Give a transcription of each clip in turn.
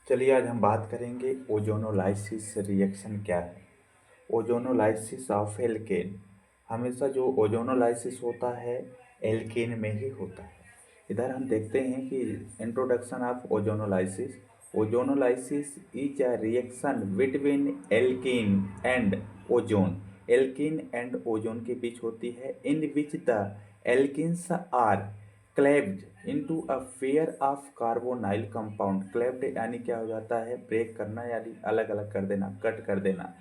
चलिए आज हम बात करेंगे ओजोनोलाइसिस रिएक्शन क्या है। Ozonolysis of alkene. हमेशा जो ओजोनोलाइसिस होता है एल्केन में ही होता है। इधर हम देखते हैं कि introduction of ozonolysis. Ozonolysis is a reaction between alkene and ozone. Alkene and ozone के बीच होती है, in which the alkenes are cleaved into a pair of carbonyl compound. Cleaved यानी क्या हो जाता है, ब्रेक करना यानी अलग अलग कर देना, कट कर देना।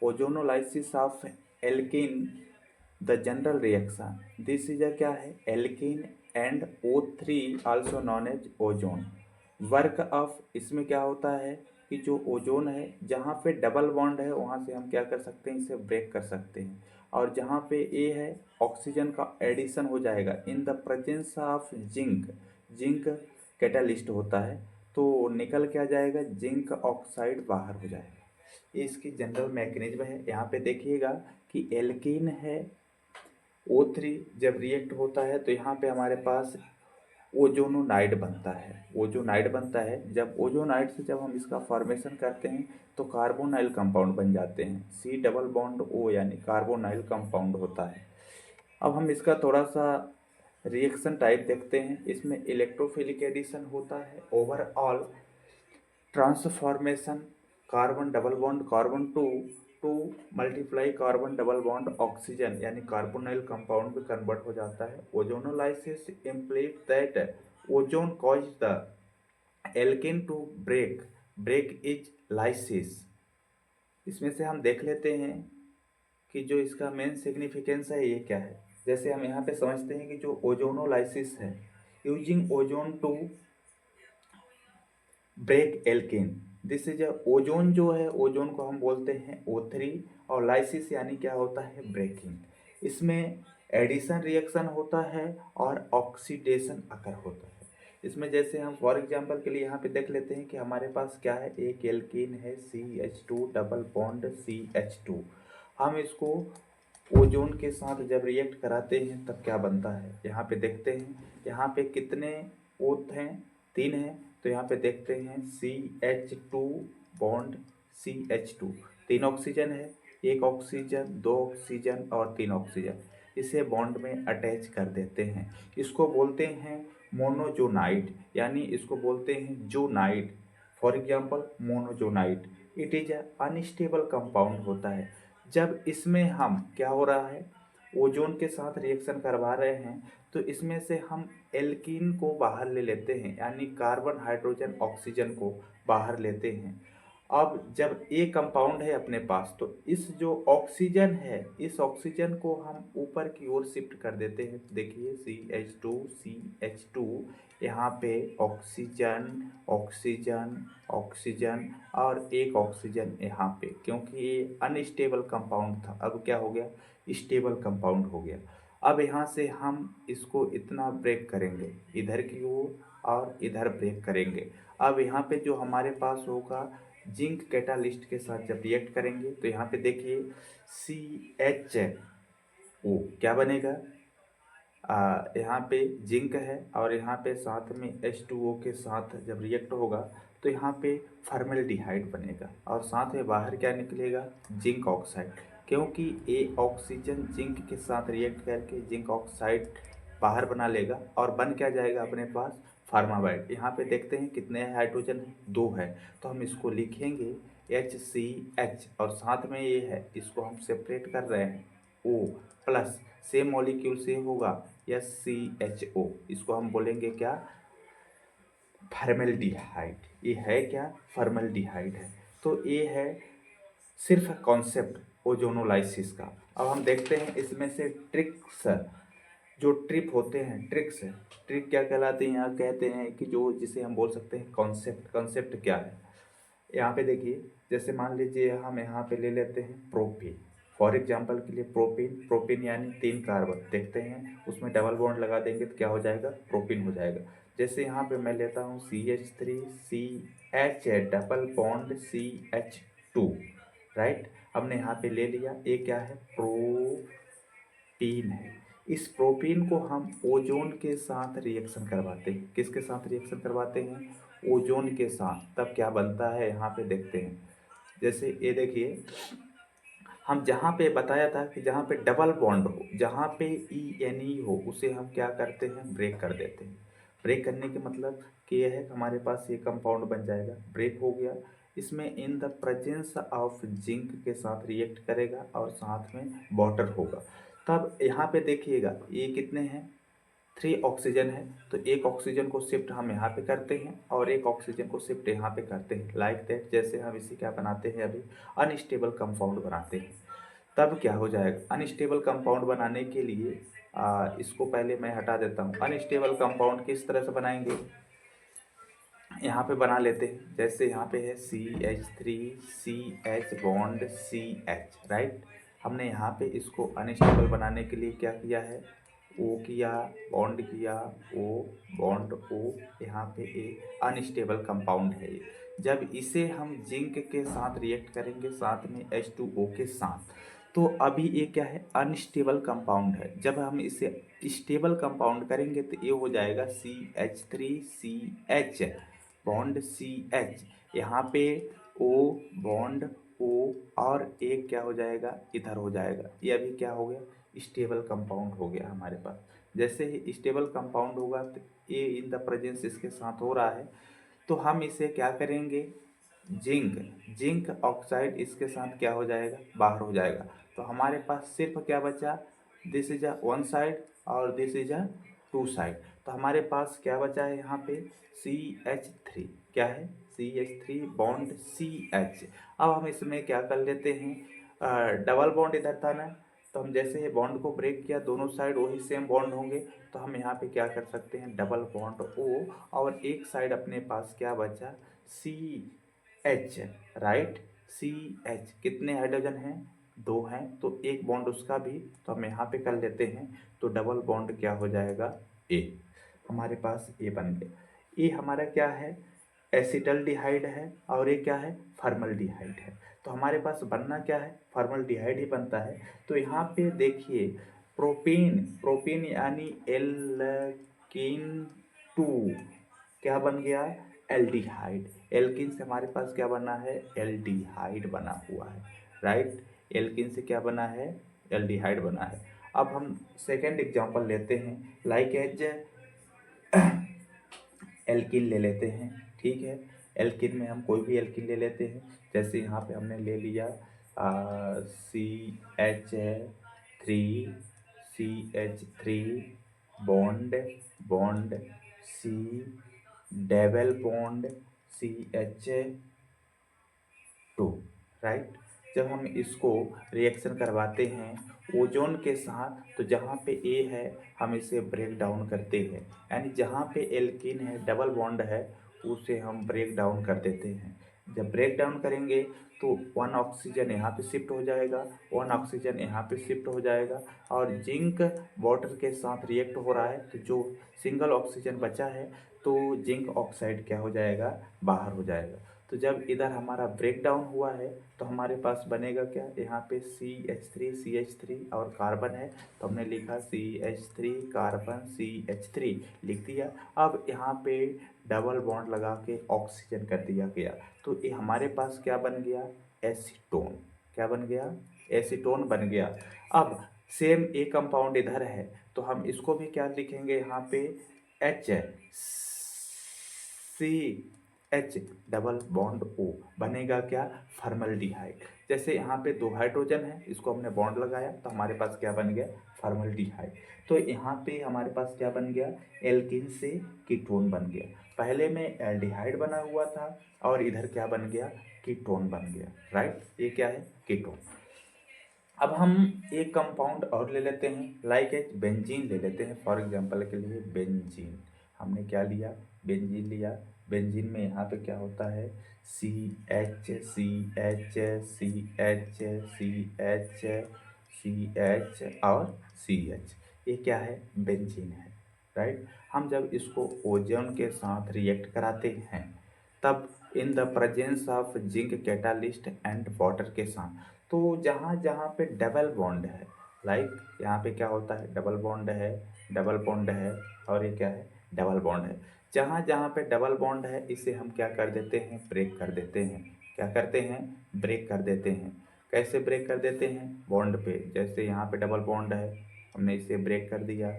Ozonolysis of alkene the general reaction this is a क्या है, alkene and O3 also known as ozone. Work of, इसमें क्या होता है कि जो ओजोन है जहाँ पे डबल बॉन्ड है वहाँ से हम क्या कर सकते हैं, इसे ब्रेक कर सकते हैं। और जहाँ पे ए है ऑक्सीजन का एडिशन हो जाएगा in the presence of zinc. Zinc catalyst होता है तो निकल के आ जाएगा, जिंक ऑक्साइड बाहर हो जाएगा। ये इसकी जनरल मैकेनिज्म है। यहाँ पे देखिएगा कि एल्कीन है, O3 जब रिएक्ट होता है तो यहाँ पे हमारे पास ओजोनोनाइड बनता है। ओजोनाइड बनता है, जब ओजोनाइड से जब हम इसका फॉर्मेशन करते हैं तो कार्बोनाइल कंपाउंड बन जाते हैं। C डबल बॉन्ड O यानी कार्बोनाइल कंपाउंड होता है। अब हम इसका थोड़ा सा रिएक्शन टाइप देखते हैं। इसमें इलेक्ट्रोफिलिक एडिशन होता है, overall transformation, carbon double bond carbon to multiply carbon double bond oxygen यानी कार्बोनाइल कंपाउंड में कन्वर्ट हो जाता है। Ozonolysis implied that ozone cause the alkane to break, break is lysis. इसमें से हम देख लेते हैं कि जो इसका मेन सिग्निफिकेंस है ये क्या है। जैसे हम यहाँ पे समझते हैं कि जो ओजोनोलाइसिस है, using ozone to break alkane, this is ozone जो है ओजोन को हम बोलते हैं O3, और लाइसिस यानी क्या होता है, ब्रेकिंग। इसमें एडिशन रिएक्शन होता है और ऑक्सीडेशन अकर होता है। इसमें जैसे हम फॉर एग्जांपल के लिए यहाँ पे देख लेते हैं कि हमारे पास क्या है, एक एल्कीन है CH2 डबल बॉन्ड CH2। हम इसको ओजोन के साथ जब रिएक्ट कराते हैं तब क्या बनता है, यहाँ पे देखते हैं। यहाँ पे कितने ओथ हैं, 3 हैं। तो यहाँ पे देखते हैं CH2 बॉन्ड CH2, 3 ऑक्सीजन है, एक ऑक्सीजन, 2 ऑक्सीजन और 3 ऑक्सीजन। इसे बॉन्ड में अटैच कर देते हैं। इसको बोलते हैं मोनोजोनाइड, यानी इसको बोलते हैं ozonide. For example molozonide, it is unstable compound होता है। जब इसमें हम क्या हो रहा है, ओजोन के साथ रिएक्शन करवा रहे हैं तो इसमें से हम एल्कीन को बाहर ले लेते हैं, यानी कार्बन हाइड्रोजन ऑक्सीजन को बाहर लेते हैं। अब जब ए कंपाउंड है अपने पास तो इस जो ऑक्सीजन है इस ऑक्सीजन को हम ऊपर की ओर शिफ्ट कर देते हैं। देखिए CH2 यहाँ पे ऑक्सीजन ऑक्सीजन ऑक्सीजन और एक ऑक्सीजन यहाँ पे, क्योंकि ये अनस्टेबल कंपाउंड था अब क्या हो गया, स्टेबल कंपाउंड हो गया। अब यहाँ से हम इसको इतना ब्रेक करेंगे, इधर की ओर और इधर ब्रेक करेंगे। अब यहाँ पे जो हमारे पास होगा जिंक कैटालिस्ट के साथ जब रिएक्ट करेंगे तो यहाँ पे देखिए CHO क्या बनेगा, यहाँ पे जिंक है और यहाँ पे साथ में H2O के साथ जब रिएक्ट होगा तो यहाँ पे फॉर्मेल्डिहाइड बनेगा और साथ में बाहर क्या निकलेगा, जिंक ऑक्साइड। क्योंकि ए ऑक्सीजन जिंक के साथ रिएक्ट करके जिंक ऑक्साइड बाहर बना लेगा और बन क्या जाएगा अपने पास, फार्मावाइड। यहाँ पे देखते हैं कितने हाइड्रोजन है, 2 है। तो हम इसको लिखेंगे HCH और साथ में ये है, इसको हम सेपरेट कर रहे हैं O प्लस, सेम मॉलिक्यूल से होगा SCHO, इसको हम बोलेंगे क्या, फॉर्मेल्डिहाइड। ये है क्या, फॉर्मेल्डिहाइड है। तो ये है सिर्फ कॉन्सेप्ट ओजोनोलाइसिस का। अब हम देखते हैं इसमें से ट्रिक्स, जो ट्रिप होते हैं, ट्रिक्स। ट्रिक क्या कहलाते हैं, यहाँ कहते हैं कि जो जिसे हम बोल सकते हैं कॉन्सेप्ट। कॉन्सेप्ट क्या है, यहाँ पे देखिए, जैसे मान लीजिए हम यहाँ पे ले लेते हैं प्रोपीन। फॉर एग्जांपल के लिए प्रोपीन, प्रोपीन यानी 3 कार्बन, देखते हैं उसमें डबल बॉन्ड लगा देंगे तो क्या हो जाएगा, प्रोपीन हो जाएगा। जैसे यहाँ पे मैं लेता हूँ CH3 CH double bond CH2, right. हमने यहाँ पे ले लिया, ये क्या है, प्रोपीन है। इस प्रोपीन को हम ओजोन के साथ रिएक्शन करवाते हैं। किसके साथ रिएक्शन करवाते हैं, ओजोन के साथ, तब क्या बनता है यहाँ पे देखते हैं। जैसे ये देखिए, हम जहाँ पे बताया था कि जहाँ पे डबल बॉन्ड हो, जहाँ पे ई हो, उसे हम क्या करते हैं, ब्रेक कर देते हैं। ब्रेक करने के मतलब कि यह है कि हमारे पास ये कंपाउंड बन जाएगा, ब्रेक हो गया। इसमें in the presence of zinc के साथ रिएक्ट करेगा और साथ में वाटर होगा। तब यहाँ पे देखिएगा ये कितने हैं, 3 ऑक्सीजन है, तो एक ऑक्सीजन को शिफ्ट हम यहाँ पे करते हैं और एक ऑक्सीजन को शिफ्ट यहाँ पे करते हैं, लाइक दैट। जैसे हम इसे क्या बनाते हैं, अभी अनस्टेबल कंपाउंड बनाते हैं। तब क्या हो जाएगा, अनस्टेबल कंपाउंड बनाने के लिए इसको पहले मैं हटा देता हूँ। अनस्टेबल कंपाउंड किस तरह से बनाएंगे, यहाँ पे बना लेते हैं। जैसे यहाँ पे है CH3 CH bond CH, right. हमने यहाँ पे इसको अनस्टेबल बनाने के लिए क्या किया है, O किया, बॉन्ड किया, O बॉन्ड O, यहाँ पे एक अनस्टेबल कंपाउंड है ये। जब इसे हम जिंक के साथ रिएक्ट करेंगे साथ में H2O के साथ, तो अभी ये क्या है, अनस्टेबल कंपाउंड है। जब हम इसे स्टेबल कंपाउंड करेंगे तो ये हो जाएगा CH3CH बॉन्ड CH, यहाँ पे O बॉन्ड O, और एक क्या हो जाएगा, इधर हो जाएगा। ये अभी क्या हो गया, स्टेबल कंपाउंड हो गया हमारे पास। जैसे ही स्टेबल कंपाउंड होगा तो ये इन द प्रेजेंस इसके साथ हो रहा है, तो हम इसे क्या करेंगे, जिंक जिंक ऑक्साइड इसके साथ क्या हो जाएगा, बाहर हो जाएगा। तो हमारे पास सिर्फ क्या बचा, this is a one side और this is a two side. तो हमारे पास क्या बचा है यहाँ पे, CH3, क्या है, CH3 बॉन्ड CH। अब हम इसमें क्या कर लेते हैं, डबल बॉन्ड इधर था ना, तो हम जैसे ही बॉन्ड को ब्रेक किया, दोनों साइड वही सेम बॉन्ड होंगे, तो हम यहाँ पे क्या कर सकते हैं, डबल बॉन्ड O, और एक साइड अपने पास क्या बचा, CH, राइट। CH कितने हाइड्रोजन हैं, 2 हैं, तो एक बॉन्ड उसका भी, तो हम यहाँ पे कर लेते हैं। तो डबल बॉन्ड क्या हो जाएगा, A, हमारे पास A बन गया। ये हमारा क्या है, एसिटल्डिहाइड है, और ये क्या है, फॉर्मल्डिहाइड है। तो हमारे पास बनना क्या है, फॉर्मल्डिहाइड ही बनता है। तो यहाँ पे देखिए, प्रोपीन प्रोपीन यानी एल्कीन 2 क्या बन गया, एल्डिहाइड। एल्कीन से हमारे पास क्या बना है, एल्डिहाइड बना हुआ है, राइट। एल्कीन से क्या बना है, एल्डिहाइड बना है। अब हम सेकेंड एग्जांपल लेते हैं, लाइक एज एल्किन ले लेते हैं, ठीक है। एल्किन में हम कोई भी एल्किन ले लेते हैं। जैसे यहाँ पे हमने ले लिया CH3 bond bond C, double bond CH2, right. जब हम इसको रिएक्शन करवाते हैं ओजोन के साथ, तो जहाँ पे A है हम इसे ब्रेक डाउन करते हैं, यानी जहाँ पे एल्कीन है, डबल बॉन्ड है, उसे हम ब्रेक डाउन कर देते हैं। जब ब्रेक डाउन करेंगे तो 1 ऑक्सीजन यहाँ पे शिफ्ट हो जाएगा, 1 ऑक्सीजन यहाँ पे शिफ्ट हो जाएगा, और जिंक वाटर के साथ रिएक्ट हो रहा है, तो जो सिंगल ऑक्सीजन बचा है, तो जिंक ऑक्साइड क्या हो जाएगा, बाहर हो जाएगा। तो जब इधर हमारा ब्रेक डाउन हुआ है, तो हमारे पास बनेगा क्या, यहाँ पे CH3 और कार्बन है, तो हमने लिखा CH3 कार्बन CH3 लिख दिया। अब यहाँ पे डबल बॉन्ड लगा के ऑक्सीजन कर दिया गया, तो ये हमारे पास क्या बन गया, एसीटोन। क्या बन गया, एसीटोन बन गया। अब सेम ए कंपाउंड इधर है, तो हम इसको भी क्या लिखेंगे, यहाँ पे HCH डबल बॉन्ड O बनेगा क्या, फॉर्मल्डिहाइड। जैसे यहाँ पे 2 हाइड्रोजन है, इसको हमने बॉन्ड लगाया, तो हमारे पास क्या बन गया, फॉर्मल्डिहाइड। तो यहाँ पे हमारे पास क्या बन गया, एल्कीन से कीटोन बन गया। पहले में एल्डिहाइड बना हुआ था, और इधर क्या बन गया, कीटोन बन गया, राइट। ये क्या है, कीटोन। अब हम एक कंपाउंड और ले लेते हैं, लाइक एक बेंजीन ले लेते हैं, फॉर एग्जांपल के लिए बेंजीन। हमने क्या लिया, बेंजीन लिया। बेंजीन में यहाँ पे क्या होता है, CH और CH, ये क्या है, बेंजीन है, राइट। हम जब इसको ओजोन के साथ रिएक्ट कराते हैं, तब in the presence of zinc catalyst and water के साथ, तो जहाँ जहाँ पे डबल बॉन्ड है, लाइक यहाँ पे क्या होता है, डबल बॉन्ड है, डबल बॉन्ड है, और ये क्या है, डबल बॉन्ड है। जहाँ जहाँ पे डबल बॉन्ड है इसे हम क्या कर देते हैं, ब्रेक कर देते हैं। क्या करते हैं, ब्रेक कर देते हैं। कैसे ब्रेक कर देते हैं, बॉन्ड पे, जैसे यहाँ पे डबल बॉन्ड है, हमने इसे ब्रेक कर दिया,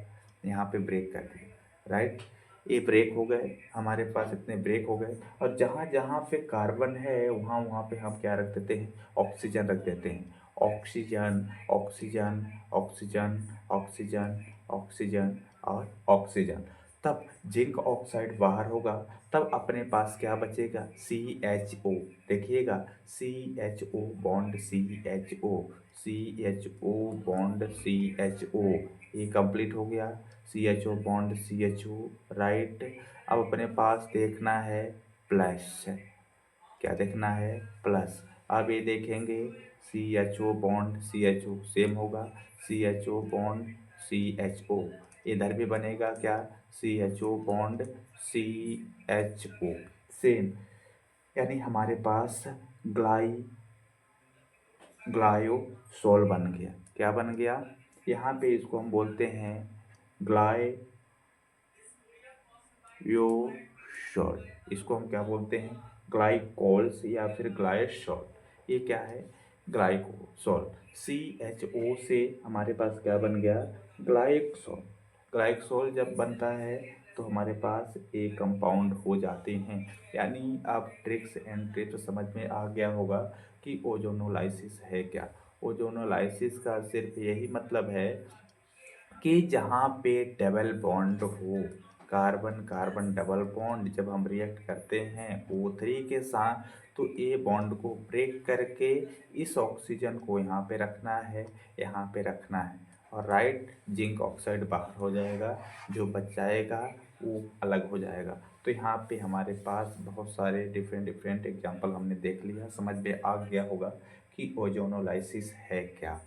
यहाँ पे ब्रेक कर दिया, राइट। ये ब्रेक हो गए, हमारे पास इतने ब्रेक हो गए। और जहाँ जहाँ पे कार्बन है वहाँ वहाँ पे हम क्या रख देते हैं, ऑक्सीजन रख देते हैं। Oxygen, oxygen, oxygen, oxygen, oxygen और ऑक्सीजन। तब जिंक ऑक्साइड बाहर होगा, तब अपने पास क्या बचेगा, CHO। देखिएगा, CHO bond CHO, CHO bond CHO, ये कंप्लीट हो गया। CHO bond CHO, right. अब अपने पास देखना है प्लस, क्या देखना है, प्लस। अब ये देखेंगे CHO बॉन्ड CHO सेम होगा, CHO बॉन्ड CHO, इधर भी बनेगा क्या, CHO बॉन्ड CHO सेम। यानी हमारे पास ग्लायोसोल बन गया। क्या बन गया, यहाँ पे इसको हम बोलते हैं ग्लायोसोल। इसको हम क्या बोलते हैं, ग्लाइकोल्स या फिर ग्लायोसोल। ये क्या है, ग्लाइकोसोल। CHO से हमारे पास क्या बन गया, ग्लाइकोसोल। ग्लाइकोसोल जब बनता है तो हमारे पास एक कंपाउंड हो जाते हैं। यानी आप ट्रिक्स एंड टिप्स समझ में आ गया होगा कि ओजोनोलाइसिस है क्या। ओजोनोलाइसिस का सिर्फ यही मतलब है कि जहाँ पे डबल बॉन्ड हो, कार्बन कार्बन डबल बॉन्ड, जब हम रिएक्ट करते हैं O3 के साथ, तो ए बॉन्ड को ब्रेक करके इस ऑक्सीजन को यहाँ पे रखना है, यहाँ पे रखना है, और राइट, जिंक ऑक्साइड बाहर हो जाएगा, जो बच जाएगा वो अलग हो जाएगा। तो यहाँ पे हमारे पास बहुत सारे डिफरेंट डिफरेंट एग्जाम्पल हमने देख लिया, समझ में आ गया होगा कि ओजोनोलाइसिस है क्या।